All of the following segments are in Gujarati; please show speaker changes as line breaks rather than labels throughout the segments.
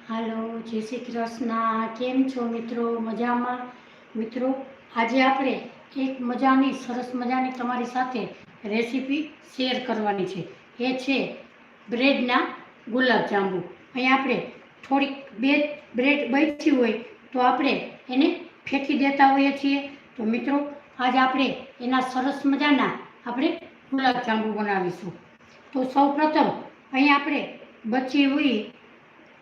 હાલો, જય શ્રી કૃષ્ણ. કેમ છો મિત્રો? મજામાં? મિત્રો, આજે આપણે એક મજાની સરસ મજાની તમારી સાથે રેસીપી શેર કરવાની છે. એ છે બ્રેડના ગુલાબજાંબુ. અહીં આપણે થોડીક બે બ્રેડ બચી હોય તો આપણે એને ફેંકી દેતા હોઈએ છીએ. તો મિત્રો, આજે આપણે એના સરસ મજાના આપણે ગુલાબજાંબુ બનાવીશું. તો સૌપ્રથમ અહીં આપણે બચી હોય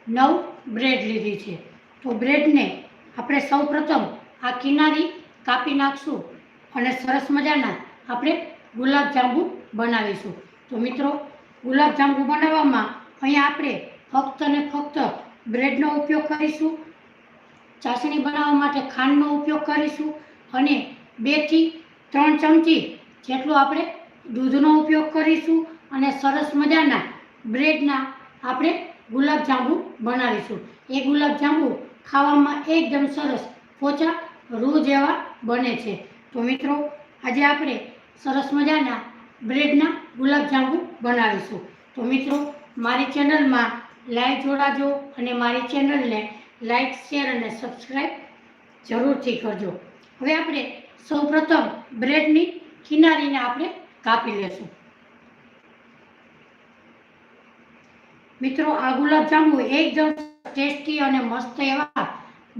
9 બ્રેડ લીધી છે. તો બ્રેડને આપણે સૌપ્રથમ આ કિનારી કાપી નાખશું અને સરસ મજાના આપણે ગુલાબજાંબુ બનાવીશું. તો મિત્રો, ગુલાબજાંબુ બનાવવામાં અહીંયા આપણે ફક્ત ને ફક્ત બ્રેડનો ઉપયોગ કરીશું. ચાસણી બનાવવા માટે ખાંડનો ઉપયોગ કરીશું અને 2 થી 3 ચમચી જેટલું આપણે દૂધનો ઉપયોગ કરીશું અને સરસ મજાના બ્રેડના આપણે ગુલાબજાંબુ બનાવીશું. એ ગુલાબજાંબુ ખાવામાં એકદમ સરસ પોચા રૂ જેવા બને છે. તો મિત્રો, આજે આપણે સરસ મજાના બ્રેડના ગુલાબજાંબુ બનાવીશું. તો મિત્રો, મારી ચેનલમાં લાઈક જોડાજો અને મારી ચેનલને લાઈક, શેર અને સબસ્ક્રાઈબ જરૂરથી કરજો. હવે આપણે સૌપ્રથમ બ્રેડની કિનારીને આપણે કાપી લેશું. મિત્રો, આ ગુલાબજાંબુ એકદમ ટેસ્ટી અને મસ્ત એવા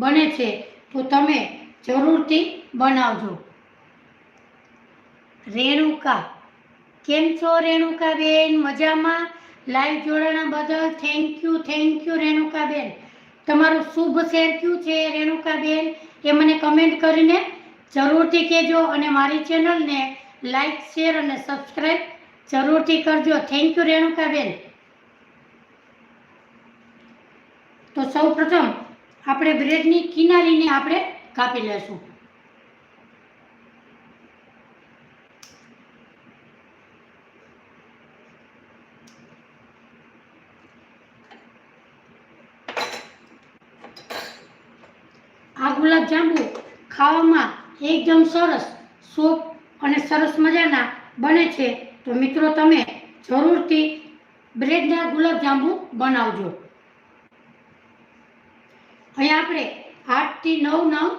બને છે. તો તમે જરૂરથી બનાવજો. રેણુકા, કેમ છો રેણુકાબેન? મજામાં? લાઈવ જોડાણા બદલ થેન્ક યુ રેણુકાબેન. તમારું શુભ શેર કયું છે રેણુકાબેન એ મને કમેન્ટ કરીને જરૂરથી કહેજો અને મારી ચેનલને લાઈક, શેર અને સબસ્ક્રાઈબ જરૂરથી કરજો. Thank you Renukaben. તો સૌપ્રથમ આપણે બ્રેડની કિનારીને આપણે કાપી લેશું. આ ગુલાબજાંબુ ખાવામાં એકદમ સરસ સોફ્ટ અને સરસ મજાના બને છે. તો મિત્રો, તમે જરૂરથી બ્રેડના ગુલાબજાંબુ બનાવજો. અહીંયા આપણે 8 થી 9 નંગ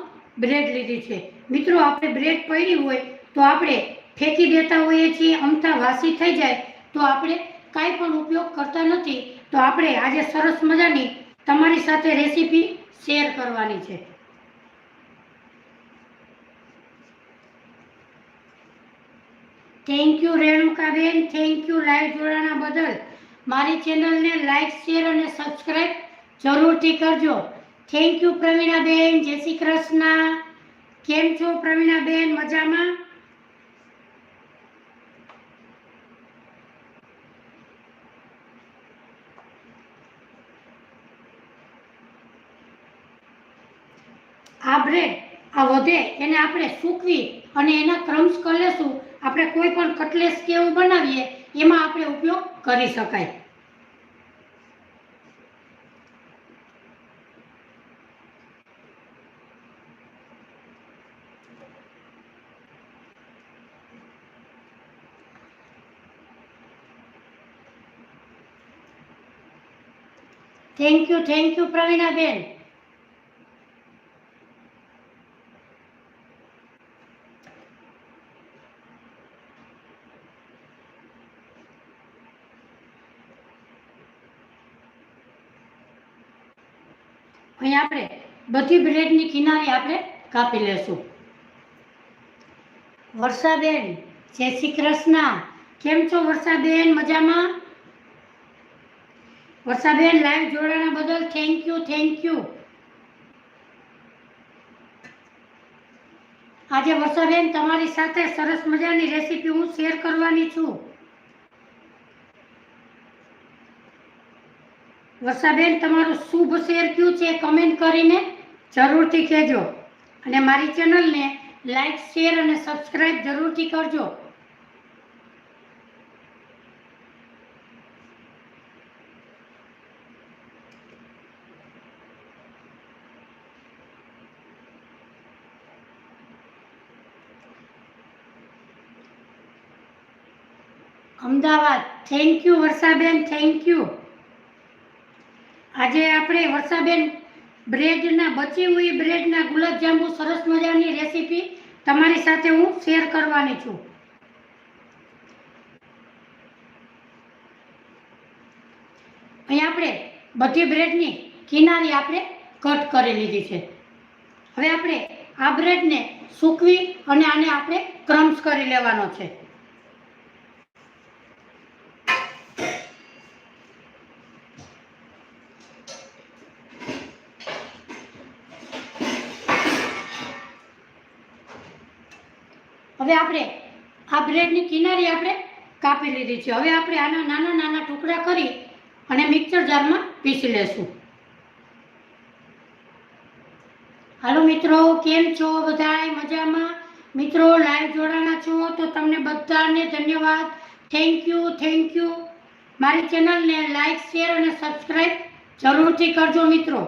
બ્રેડ લીધી છે. મિત્રો, આપણે બ્રેડ પડી હોય તો આપણે ફેંકી દેતા હોઈએ છીએ. અમથા વાસી થઈ જાય તો આપણે કાંઈ પણ ઉપયોગ કરતા નથી. તો આપણે આજે સરસ મજાની તમારી સાથે રેસીપી શેર કરવાની છે. Thank you Renukaben, thank you live જોડાણા બદલ. મારી ચેનલને લાઈક, શેર અને સબસ્ક્રાઈબ જરૂરથી કરજો. Thank you Pravinaben. જય શ્રી કૃષ્ણ. કેમ છો પ્રવીણાબેન? મજામાં? આ બ્રેડ વધે એને આપણે સૂકવી અને એના ક્રમ્સ કરી લેશું. આપણે કોઈ પણ કટલેસ કે એવું બનાવીએ એમાં આપણે ઉપયોગ કરી શકાય. Thank you Pravinaben. અહીં આપણે બધી બ્રેડની કિનારી આપણે કાપી લેશું. વર્ષાબેન, જય શ્રી કૃષ્ણ. કેમ છો વર્ષાબેન? મજામાં? વર્ષાબેન, લાઈવ જોડાણા બદલ થેન્ક યુ. આજે વર્ષાબેન તમારી સાથે સરસ મજાની રેસીપી હું શેર કરવાની છું. વર્ષાબેન, તમારું શુભ શેર કયું છે કમેન્ટ કરીને જરૂરથી કહેજો અને મારી ચેનલને લાઈક, શેર અને સબસ્ક્રાઈબ જરૂરથી કરજો. Ahmedabad, thank you Varshaben, thank you. આજે આપણે વર્ષાબેન બ્રેડના બચી હુઈ બ્રેડના ગુલાબજાંબુ સરસ મજાની રેસીપી તમારી સાથે હું શેર કરવાની છું. અહીં આપણે બધી બ્રેડની કિનારી આપણે કટ કરી લીધી છે. હવે આપણે આ બ્રેડને સૂકવી અને આને આપણે ક્રમ્સ કરી લેવાનો છે. હવે આપણે આ બ્રેડની કિનારી આપણે કાપી લીધી છે. હવે આપણે આના નાના નાના ટુકડા કરી અને મિક્સર જારમાં પીસી લેશું. હાલો મિત્રો, કેમ છો બધાય? મજામાં? મિત્રો લાઈવ જોડાણા છો તો તમને બધાને ધન્યવાદ. Thank you. મારી ચેનલને લાઈક, શેર અને સબસ્ક્રાઈબ જરૂરથી કરજો મિત્રો.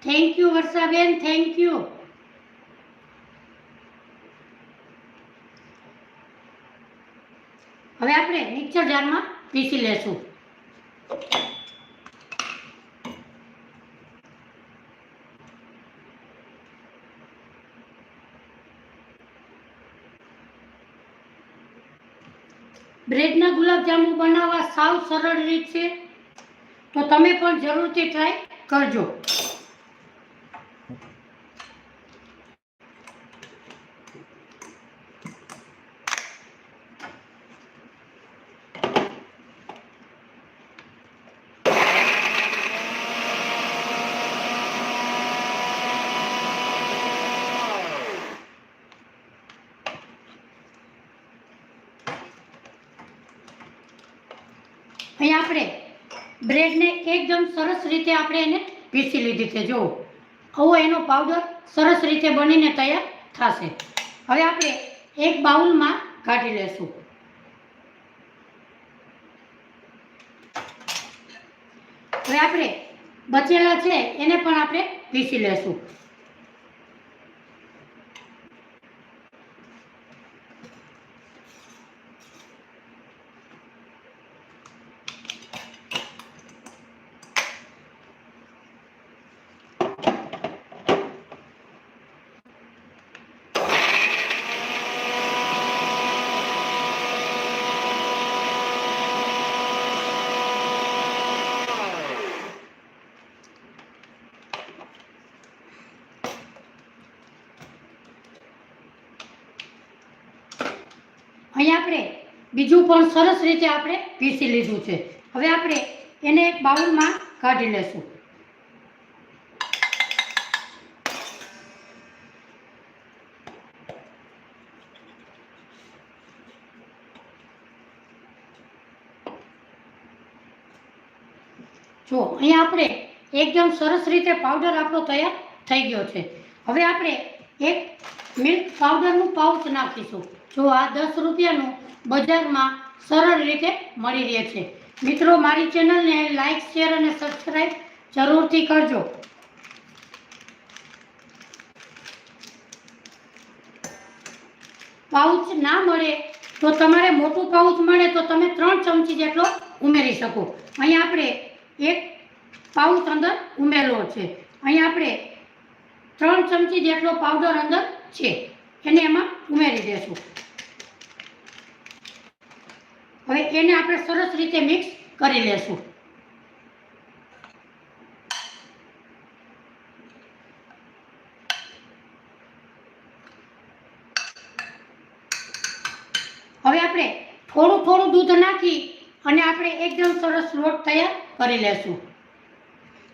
Thank you Varshaben, thank you. હવે આપણે મિક્સર જારમાં પીસી લેશું. બ્રેડના ગુલાબજાંબુ બનાવવા સાવ સરળ રીત છે, તો તમે પણ જરૂરથી ટ્રાય કરજો. અહીં આપણે બ્રેડને એકદમ સરસ રીતે આપણે એને પીસી લીધી છે. જો આવો એનો પાવડર સરસ રીતે બનીને તૈયાર થશે. હવે આપણે એક બાઉલમાં કાઢી લેશું. હવે આપણે બચેલા છે એને પણ આપણે પીસી લેશું. અહીં આપણે બીજું પણ સરસ રીતે આપણે પીસી લીધું છે. હવે આપણે એને એક બાઉલમાં કાઢી લેશું. જો અહીં આપણે એકદમ સરસ રીતે પાવડર આપણો તૈયાર થઈ ગયો છે. હવે આપણે એક મિલ્ક પાવડરનું પાઉચ નાખીશું. જો આ 10 રૂપિયાનું બજારમાં સરળ રીતે મળી રહે છે. મિત્રો મારી ચેનલને લાઈક, શેર અને સબસ્ક્રાઈબ જરૂરથી કરજો. પાઉચ ના મળે તો તમારે મોટું પાઉચ મળે તો તમે 3 ચમચી જેટલો ઉમેરી શકો. અહીં આપણે એક પાઉચ અંદર ઉમેરેલો છે. અહીં આપણે 3 ચમચી જેટલો પાવડર અંદર છે એને એમાં ઉમેરી દેશું. હવે એને આપણે સરસ રીતે મિક્સ કરી લેશું. હવે આપણે થોડું દૂધ નાખી અને આપણે એકદમ સરસ લોટ તૈયાર કરી લેશું.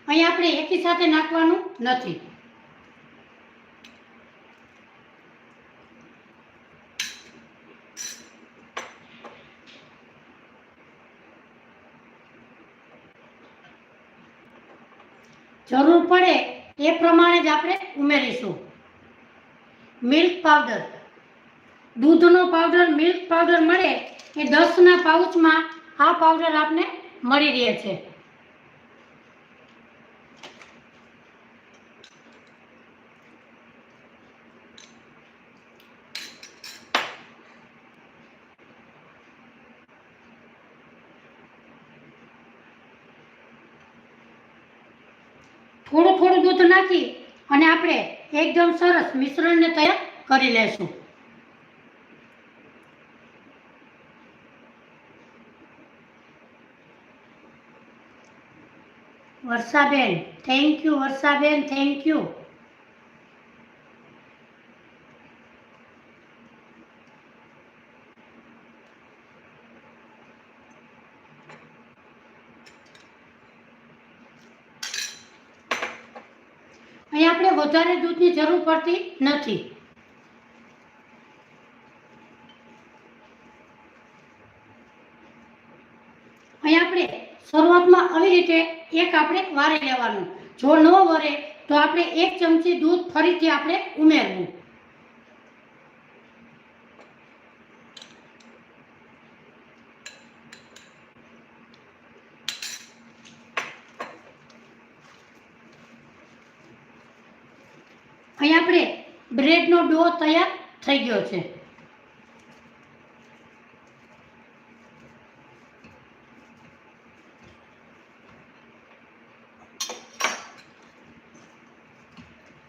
અહીં આપણે એકી સાથે નાખવાનું નથી. જરૂર પડે એ પ્રમાણે જ આપણે ઉમેરીશું. મિલ્ક પાવડર, દૂધનો પાવડર, મિલ્ક પાવડર મળે એ 10ના પાઉચમાં આ પાવડર આપને મળી રહે છે. થોડું થોડું દૂધ નાખી અને આપણે એકદમ સરસ મિશ્રણને તૈયાર કરી લેશું. Varshaben thank you, Varshaben thank you. અહીં આપણે વધારે દૂધની જરૂર પડતી નથી. અહીં આપણે શરૂઆતમાં આવી રીતે એક આપણે વારી લેવાનું. જો ન વરે તો આપણે 1 ચમચી દૂધ ફરીથી આપણે ઉમેરવું. અહીં આપણે બ્રેડનો ડો તૈયાર થઈ ગયો છે.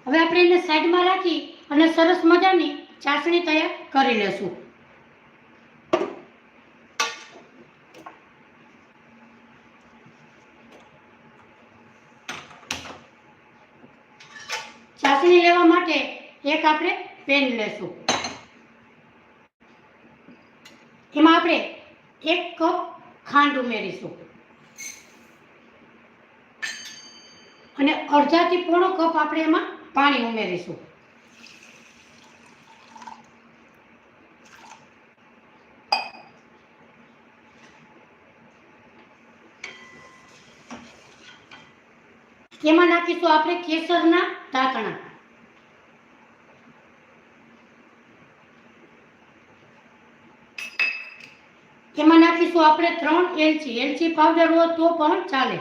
હવે આપણે એને સાઈડમાં રાખી અને સરસ મજાની ચાસણી તૈયાર કરી લેશું. ચાસણી લેવા માટે એક આપણે પેન લેશું. એમાં આપણે 1 કપ ખાંડ ઉમેરીશું અને અડધાથી પોણો કપ આપણે એમાં પાણી ઉમેરીશું. એમાં નાખીશું આપણે કેસરના ટાંકણા. એમાં નાખીશું આપણે 3 એલચી. એલચી પાવડર હોય તો પણ ચાલે.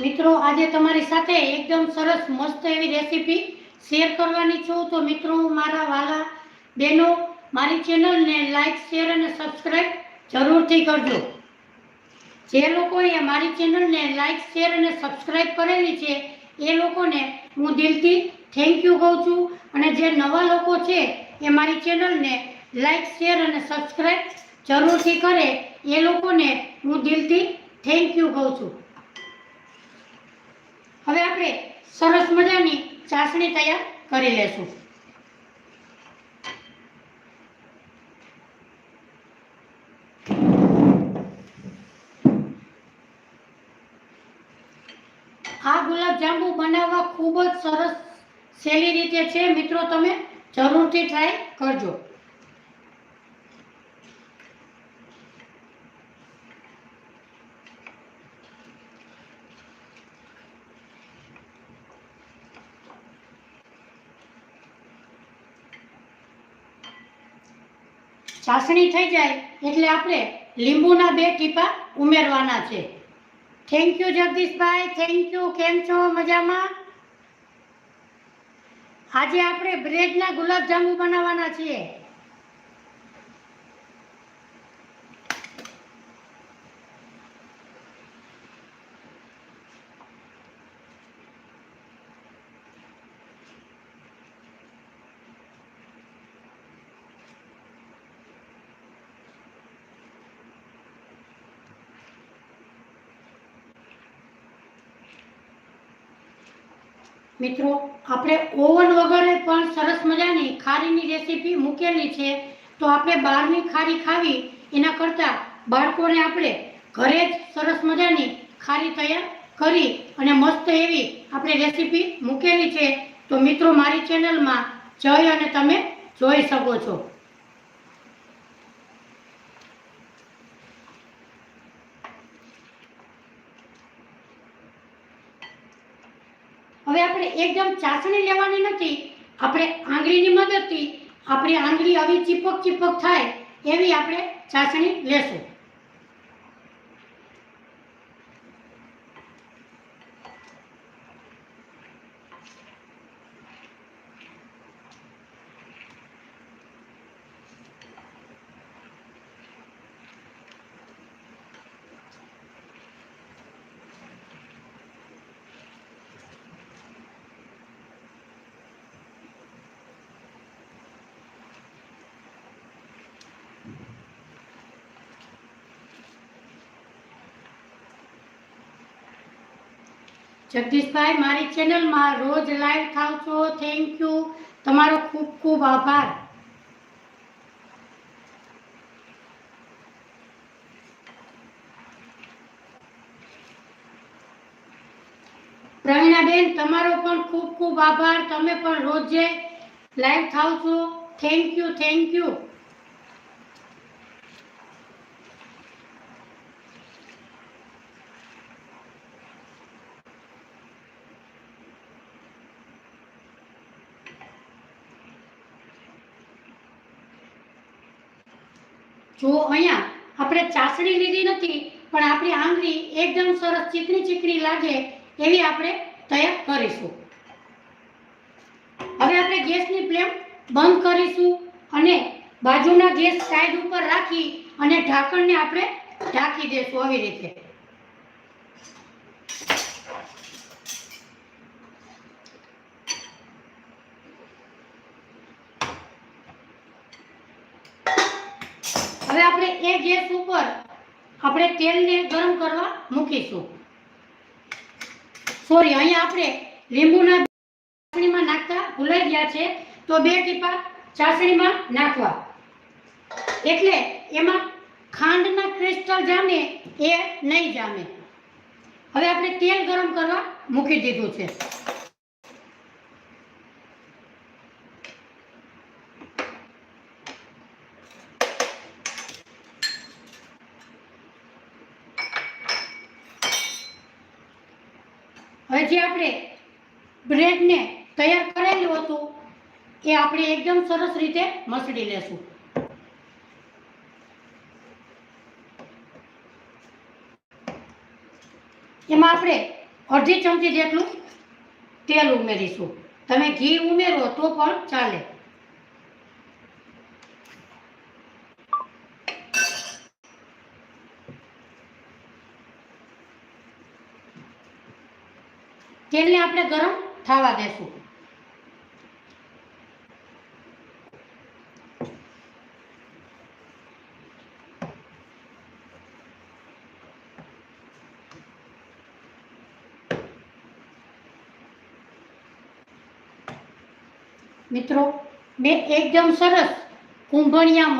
મિત્રો આજે તમારી સાથે એકદમ સરસ મસ્ત એવી રેસીપી શેર કરવાની છું. તો મિત્રો મારા વાલા બહેનો મારી ચેનલને લાઈક શેર અને સબસ્ક્રાઈબ જરૂરથી કરજો. જે લોકોએ મારી ચેનલને લાઈક શેર અને સબસ્ક્રાઈબ કરેલી છે એ લોકોને હું દિલથી થેન્ક યુ કહું છું. અને જે નવા લોકો છે એ મારી ચેનલને લાઈક શેર અને સબસ્ક્રાઈબ જરૂરથી કરે એ લોકોને હું દિલથી થેન્ક યુ કહું છું. હવે આપણે સરસ મજાની ચાસણી તૈયાર કરી લેશું. આ ગુલાબજાંબુ બનાવવા ખૂબ જ સરસ સહેલી રીતે છે. મિત્રો તમે જરૂરથી ટ્રાય કરજો. ચાસણી થઈ જાય એટલે આપણે લીંબુના 2 ટીપા ઉમેરવાના છે. Thank you Jagdishbhai, thank you. કેમ છો? મજામાં? આજે આપણે બ્રેડના ગુલાબજાંબુ બનાવવાના છીએ. મિત્રો આપણે ઓવન વગર પણ સરસ મજાની ખારીની રેસીપી મૂકેલી છે. તો આપણે બહારની ખારી ખાવી એના કરતાં બાળકોને આપણે ઘરે જ સરસ મજાની ખારી તૈયાર કરી અને મસ્ત એવી આપણે રેસીપી મૂકેલી છે. તો મિત્રો મારી ચેનલમાં જઈ અને તમે જોઈ શકો છો. હવે આપણે એકદમ ચાસણી લેવાની નથી. આપણે આંગળીની મદદથી આપણી આંગળી આવી ચીપક થાય એવી આપણે ચાસણી લેશું. જગદીશભાઈ, મારી ચેનલમાં રોજ લાઈવ થાવ છો, થેન્ક યુ, તમારો ખૂબ ખૂબ આભાર. પ્રવીણાબેન, તમારો પણ ખૂબ ખૂબ આભાર, તમે પણ રોજે લાઈવ થાવ છો, થેન્ક યુ, થેન્ક યુ. જો અહીંયા આપણે ચાસણી લીધી નથી, પણ આપણી આંગળી એકદમ સરસ ચીકણી ચીકણી લાગે એવી આપણે તૈયાર કરીશું. હવે આપણે ગેસની ફ્લેમ બંધ કરીશું અને બાજુના ગેસ સાઈડ ઉપર રાખી અને ઢાંકણને આપણે ઢાંકી દેશું આવી રીતે. હવે આપણે એ ગેસ ઉપર આપણે તેલને ગરમ કરવા મૂકીશું. સોરી, અહીંયા આપણે લીંબુના ચાસણીમાં નાખતા ભૂલાઈ ગયા છે, તો 2 ટીપા ચાસણીમાં નાખવા, એટલે એમાં ખાંડના ક્રિસ્ટલ જામે એ નહીં જામે. હવે આપણે તેલ ગરમ કરવા મૂકી દીધું છે. હવે જે આપણે બ્રેડને તૈયાર કરેલું હતું એ આપણે એકદમ સરસ રીતે મસળી લેશું. એમાં આપણે અડધી ચમચી જેટલું તેલ ઉમેરીશું. તમે ઘી ઉમેરો તો પણ ચાલે. તેલને આપણે ગરમ થવા દેશું. મિત્રો, મેં એકદમ સરસ કુંભણિયા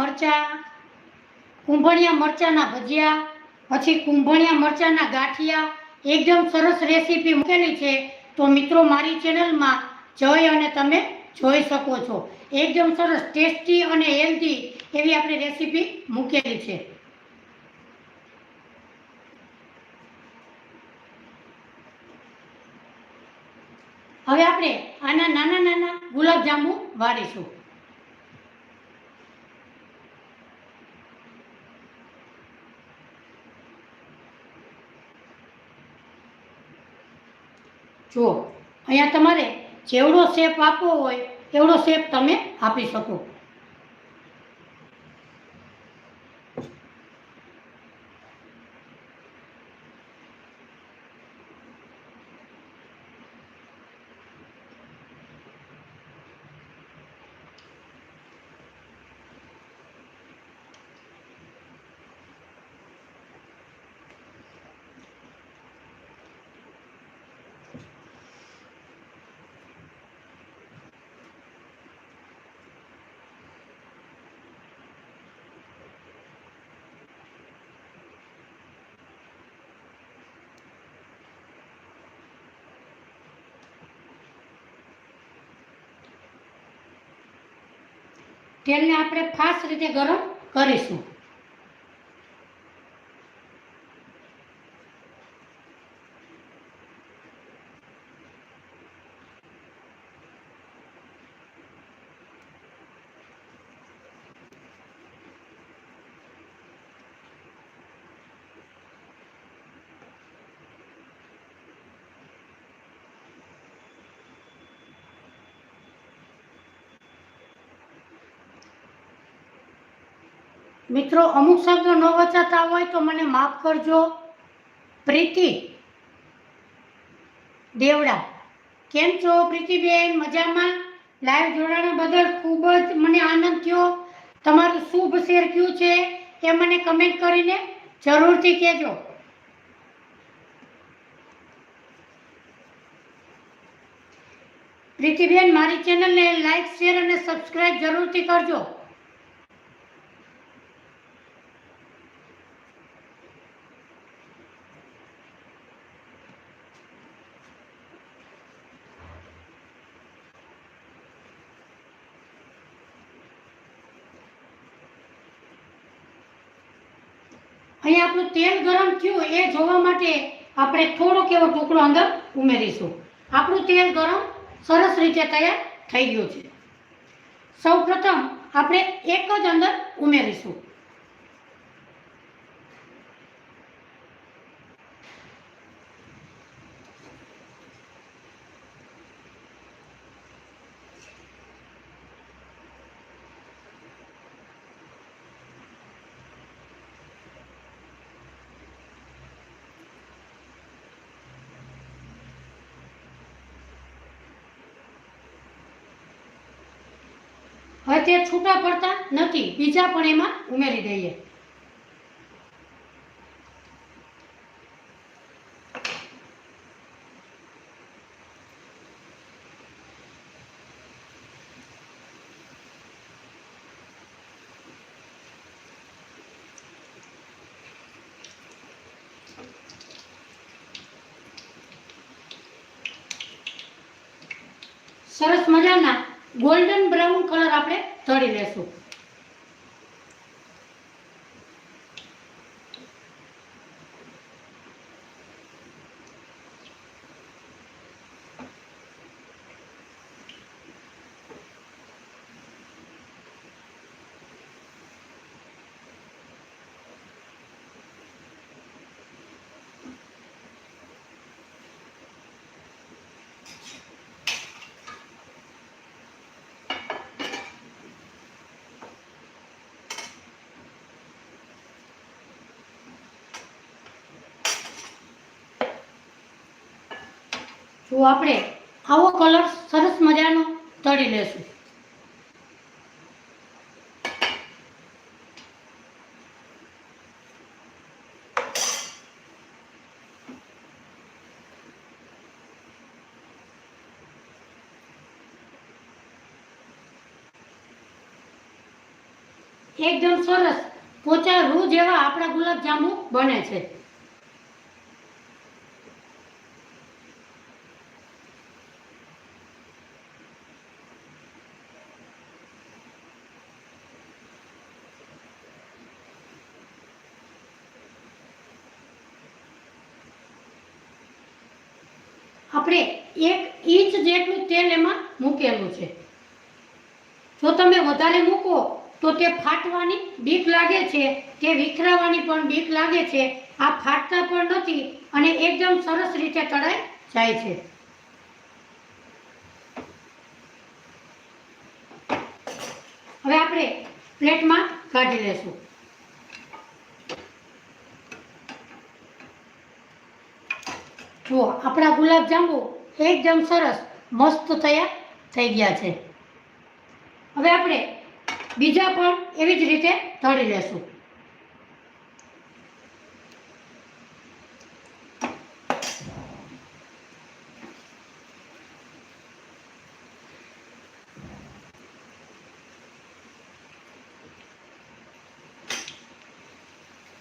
મરચાના ભજીયા, પછી કુંભણિયા મરચાના ગાંઠિયા એકદમ સરસ રેસીપી મૂકેલી છે. તો મિત્રો, મારી ચેનલમાં જઈ અને તમે જોઈ શકો છો. એકદમ સરસ ટેસ્ટી અને હેલ્ધી એવી આપણે રેસીપી મૂકેલી છે. હવે આપણે આના નાના નાના ગુલાબજાંબુ વાળીશું. જુઓ, અહીંયા તમારે જેવડો શેપ આપવો હોય એવડો શેપ તમે આપી શકો. તેલને આપણે ખાસ રીતે ગરમ કરીશું. મિત્રો અમુક શબ્દો ન વચાતા હોય તો મને માફ કરજો. પ્રીતિ દેવડા, કેમ છો પ્રીતિબેન? મજામાં? લાઈવ જોડાણ બદલ ખૂબ જ મને આનંદ થયો. તમારું શુભ શેર કયું છે એ મને કમેન્ટ કરીને જરૂરથી કહેજો. પ્રીતિબેન, મારી ચેનલને લાઈક, શેર અને સબસ્ક્રાઇબ જરૂરથી કરજો. અહીંયા આપણું તેલ ગરમ થયું એ જોવા માટે આપણે થોડોક એવો ટુકડો અંદર ઉમેરીશું. આપણું તેલ ગરમ સરસ રીતે તૈયાર થઈ ગયું છે. સૌપ્રથમ આપણે એક જ અંદર ઉમેરીશું. હવે તે છૂટા પડતા નથી, બીજા પણ એમાં ઉમેરી દઈએ. સરસ મજાના ગોલ્ડન બ્રાઉન કલર આપણે તળી લેશું. જો આપણે આવો કલર સરસ મજાનો તળી લેશું. એકદમ સરસ પોચા રૂ જેવા આપણા ગુલાબ જાંબુ બને છે. આપણે 1 ઇંચ જેટલું તેલ એમાં મૂકેલું છે. જો તમે વધારે મૂકો તો તે ફાટવાની બીક લાગે છે, તે વિખરાવાની પણ બીક લાગે છે. આ ફાટતા પણ નથી અને એકદમ સરસ રીતે તળાઈ જાય છે. હવે આપણે પ્લેટમાં કાઢી લેશું. જુઓ આપણા ગુલાબ જાંબુ એકદમ સરસ મસ્ત તૈયાર થઈ ગયા છે. હવે આપણે બીજા પણ એવી જ રીતે તળી લેશું.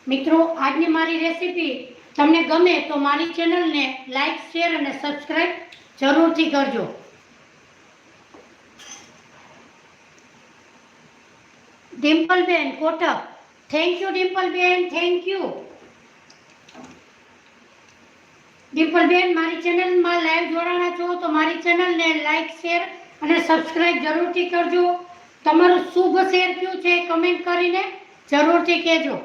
મિત્રો, આજની મારી રેસીપી તમને ગમે તો મારી ચેનલને લાઈક, શેર અને સબસ્ક્રાઇબ જરૂરથી કરજો. Dimpleben Kotak, thank you Dimpleben, thank you. Dimpleben, મારી ચેનલમાં લાઈવ જોડાણા છો તો મારી ચેનલને લાઈક, શેર અને સબસ્ક્રાઇબ જરૂરથી કરજો. તમારું શુભ શેર કયું છે કમેન્ટ કરીને જરૂરથી કહેજો.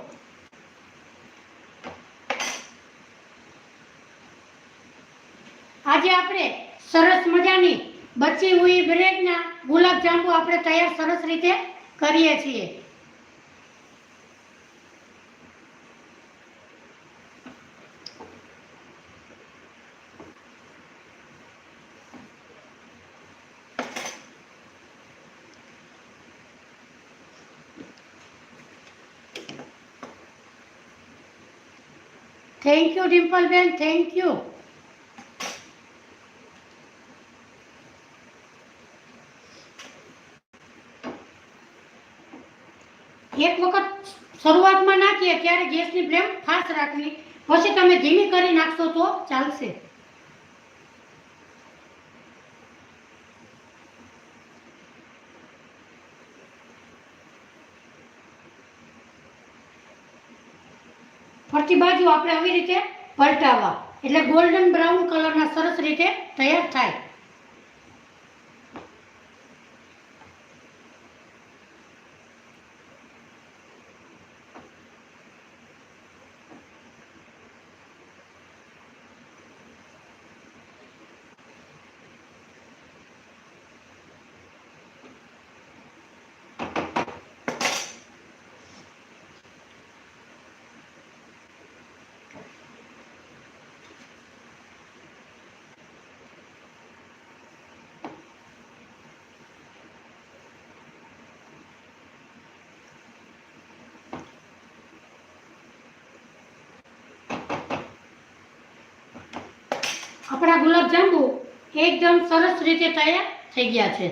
આજે આપણે સરસ મજાની બચી હુઈ બ્રેડના ગુલાબ જાંબુ આપણે તૈયાર સરસ રીતે કરીએ છીએ. Thank you Dimpleben, thank you. એક વખત શરૂઆતમાં નાખીએ ત્યારે ગેસની ફ્લેમ ફાસ્ટ રાખવી, પછી તમે ધીમી કરી નાખશો તો ચાલશે. ફરતી બાજુ આપણે આવી રીતે પલટાવવા એટલે ગોલ્ડન બ્રાઉન કલરના સરસ રીતે તૈયાર થાય. આપણા ગુલાબજાંબુ એકદમ સરસ રીતે તૈયાર થઈ ગયા છે.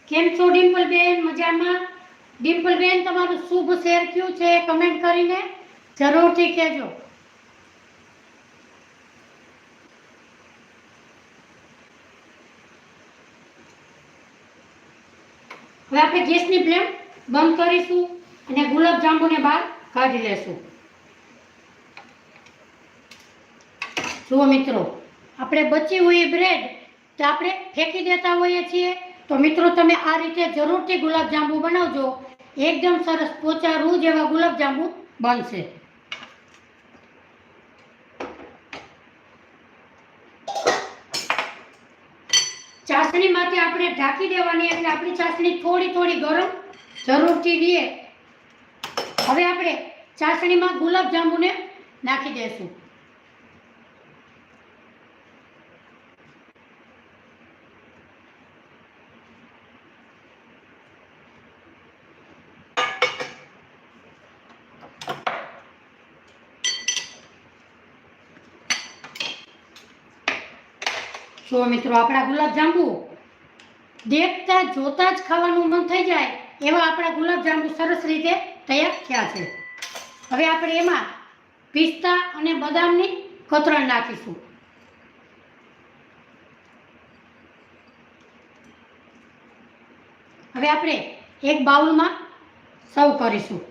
કેમ છો ડિમ્પલબેન? મજામાં? ડિમ્પલબેન, તમારું શુભ શેર કયું છે કમેન્ટ કરીને જરૂરથી કહેજો. હવે આપણે ગેસની ફ્લેમ બંધ કરીશું અને ગુલાબજાંબુને બહાર કાઢી લેશું. જુઓ મિત્રો, આપણે બચી હોય બ્રેડ તો આપણે ફેંકી દેતા હોઈએ છીએ, તો મિત્રો તમે આ રીતે જરૂરથી ગુલાબજાંબુ બનાવજો. એકદમ સરસ પોચા રૂ જેવા ગુલાબજાંબુ બનશે. ચાસણીમાંથી આપણે ઢાંકી દેવાની એટલે આપણી ચાસણી થોડી થોડી ગરમ જરૂરથી દઈએ. હવે આપણે ચાસણીમાં ગુલાબજાંબુને નાખી દઈશું. જો મિત્રો, આપણા ગુલાબજાંબુ દેખતા જોતા જ ખાવાનું મન થઈ જાય એવા આપણા ગુલાબજાંબુ સરસ રીતે તૈયાર થયા છે. હવે આપણે એમાં પિસ્તા અને બદામની કતરણ નાખીશું. હવે આપણે એક બાઉલમાં સર્વ કરીશું.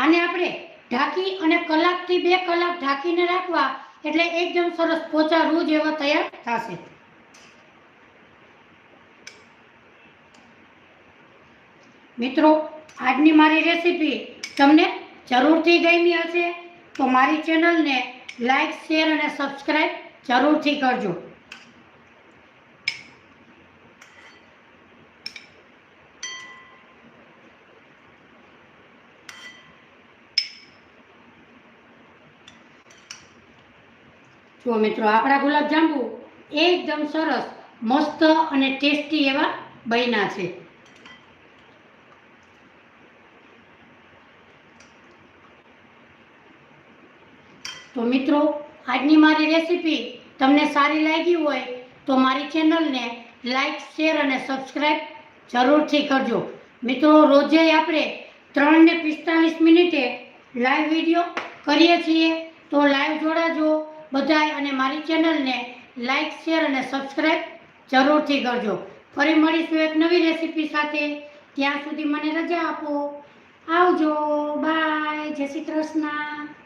આને આપણે ઢાંકી અને કલાકથી 2 કલાક ઢાંકીને રાખવા એટલે એકદમ સરસ પોચા રૂ જેવા તૈયાર થશે. મિત્રો, આજની મારી રેસીપી તમને જરૂરથી ગમી હશે તો મારી ચેનલને લાઈક, શેર અને સબસ્ક્રાઈબ જરૂરથી કરજો. જો મિત્રો, આપણા ગુલાબજાંબુ એકદમ સરસ મસ્ત અને ટેસ્ટી એવા બન્યા છે. તો મિત્રો, આજની મારી રેસીપી તમને સારી લાગી હોય તો મારી ચેનલને લાઈક, શેર અને સબસ્ક્રાઈબ જરૂરથી કરજો. મિત્રો, રોજે આપણે 3 ને 45 મિનિટે લાઈવ વિડીયો કરીએ છીએ, તો લાઈવ જોડાજો બધાય અને મારી ચેનલને લાઈક, શેર અને સબસ્ક્રાઈબ જરૂરથી કરજો. ફરી મળીશું એક નવી રેસીપી સાથે. ત્યાં સુધી મને રજા આપો. આવજો. બાય. જય શ્રી કૃષ્ણ.